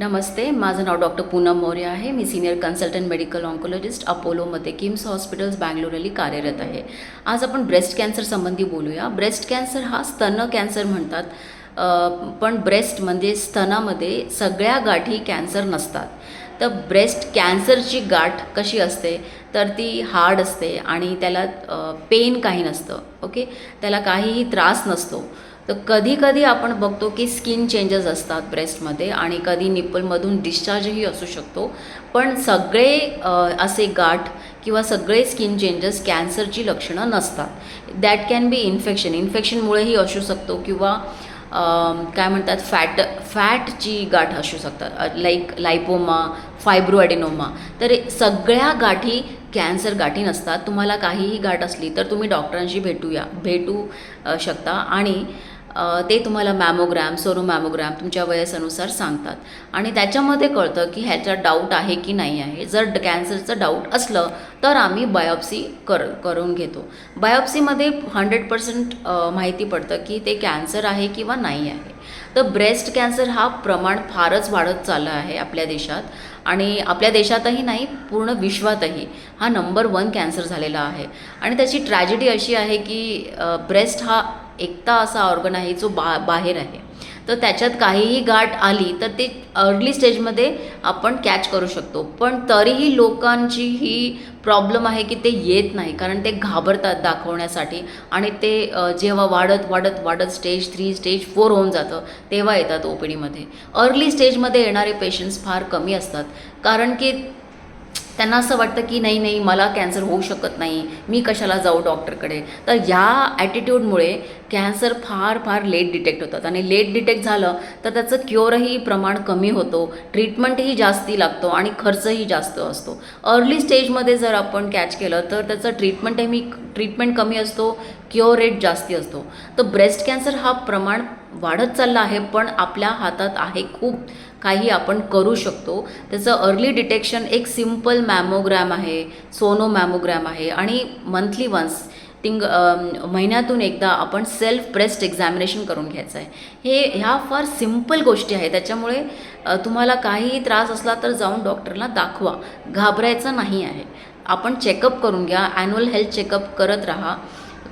नमस्ते, माझं नाव डॉक्टर पूनम मौर्य आहे. मी सीनियर कन्सल्टंट मेडिकल ऑन्कोलॉजिस्ट अपोलोमध्ये किम्स हॉस्पिटल्स बँगलोरली कार्यरत आहे. आज आपण ब्रेस्ट कॅन्सर संबंधी बोलूया. ब्रेस्ट कॅन्सर हा स्तन कॅन्सर म्हणतात, पण ब्रेस्ट म्हणजे स्तनामध्ये सगळ्या गाठी कॅन्सर नसतात. तर ब्रेस्ट कॅन्सरची गाठ कशी असते, तर ती हार्ड असते आणि त्याला पेन काही नसतं. ओके, त्याला काहीही त्रास नसतो. तर कधी कधी आपण बघतो की स्किन चेंजेस असतात ब्रेस्टमध्ये आणि कधी निप्पलमधून डिस्चार्जही असू शकतो. पण सगळे असे गाठ किंवा सगळे स्किन चेंजेस कॅन्सरची लक्षणं नसतात. दॅट कॅन बी इन्फेक्शनमुळेही असू शकतो किंवा काय म्हणतात फॅटची गाठ असू शकतात, लाईक लायपोमा, फायब्रोॲडेनोमा. तर सगळ्या गाठी कॅन्सर गाठी नसतात. तुम्हाला काहीही गाठ असली तर तुम्ही डॉक्टरांशी भेटू शकता आणि ते तुम्हाला मॅमोग्रॅम, सोनोमॅमोग्रॅम तुमच्या वयानुसार सांगतात आणि त्याच्यामध्ये कळतं की ह्याचा डाऊट आहे की नाही आहे. जर कॅन्सरचं डाऊट असलं तर आम्ही बायोप्सी करून घेतो. बायोप्सीमध्ये 100% माहिती पडतं की ते कॅन्सर आहे किंवा नाही आहे. तर ब्रेस्ट कॅन्सर हा प्रमाण फारच वाढत चाललं आहे आपल्या देशात आणि आपल्या देशातही नाही, पूर्ण विश्वातही हा नंबर 1 कॅन्सर झालेला आहे. आणि त्याची ट्रॅजेडी अशी आहे की ब्रेस्ट हा एकटा असा ऑर्गन आहे जो बाहेर आहे. तर त्याच्यात काहीही गाठ आली तर ते अर्ली स्टेजमध्ये आपण कॅच करू शकतो. पण तरीही लोकांची ही प्रॉब्लेम आहे की ते येत नाही, कारण ते घाबरतात दाखवण्यासाठी आणि ते जेव्हा वाढत वाढत वाढत स्टेज 3, स्टेज 4 होऊन जातं तेव्हा येतात ओ पी डीमध्ये. अर्ली स्टेजमध्ये येणारे पेशंट्स फार कमी असतात, कारण की त्यांना असं वाटतं की नाही मला कॅन्सर होऊ शकत नाही, मी कशाला जाऊ डॉक्टरकडे. तर ह्या ॲटिट्यूडमुळे कॅन्सर फार लेट डिटेक्ट होतात आणि लेट डिटेक्ट झालं तर त्याचं क्युअरही प्रमाण कमी होतो, ट्रीटमेंटही जास्ती लागतो आणि खर्चही जास्त असतो. अर्ली स्टेजमध्ये जर आपण कॅच केलं तर त्याचं ट्रीटमेंट कमी असतो, क्युअर रेट जास्ती असतो. तर ब्रेस्ट कॅन्सर हा प्रमाण वाढत चालला आहे, पण आपल्या हातात आहे खूप काही आपण करू शकतो. त्याचं अर्ली डिटेक्शन एक सिम्पल मॅमोग्रॅम आहे, सोनो मॅमोग्रॅम आहे आणि मंथली वन्स महिन्यातून एकदा आपण सेल्फ ब्रेस्ट एक्झामिनेशन करून घ्यायचं आहे. ह्या फार सिम्पल गोष्टी आहेत. त्याच्यामुळे तुम्हाला काहीही त्रास असला तर जाऊन डॉक्टरला दाखवा, घाबरायचं नाही आहे. आपण चेकअप करून घ्या, ॲन्युअल हेल्थ चेकअप करत राहा.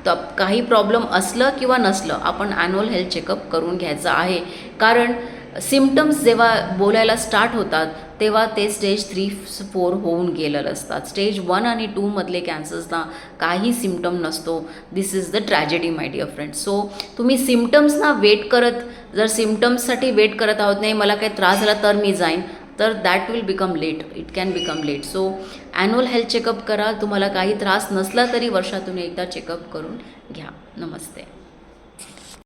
तर काही प्रॉब्लेम असलं किंवा नसलं आपण ॲन्युअल हेल्थ चेकअप करून घ्यायचं आहे, कारण सिम्पटम्स जेव्हा बोलायला स्टार्ट होतात तेव्हा ते स्टेज 3-4 होऊन गेलेलं असतात. स्टेज 1 आणि 2 मधले कॅन्सर्सना काही सिम्पटम नसतो. This is the tragedy my dear friends. So तुम्ही सिम्पटम्सना जर सिम्पटम्ससाठी वेट करत आहोत, नाही मला काही त्रास झाला तर मी जाईन, तर that will become late, it can become late. So annual health checkup करा. तुम्हाला काही त्रास नसला तरी वर्षातून एकदा चेकअप करून घ्या. नमस्ते.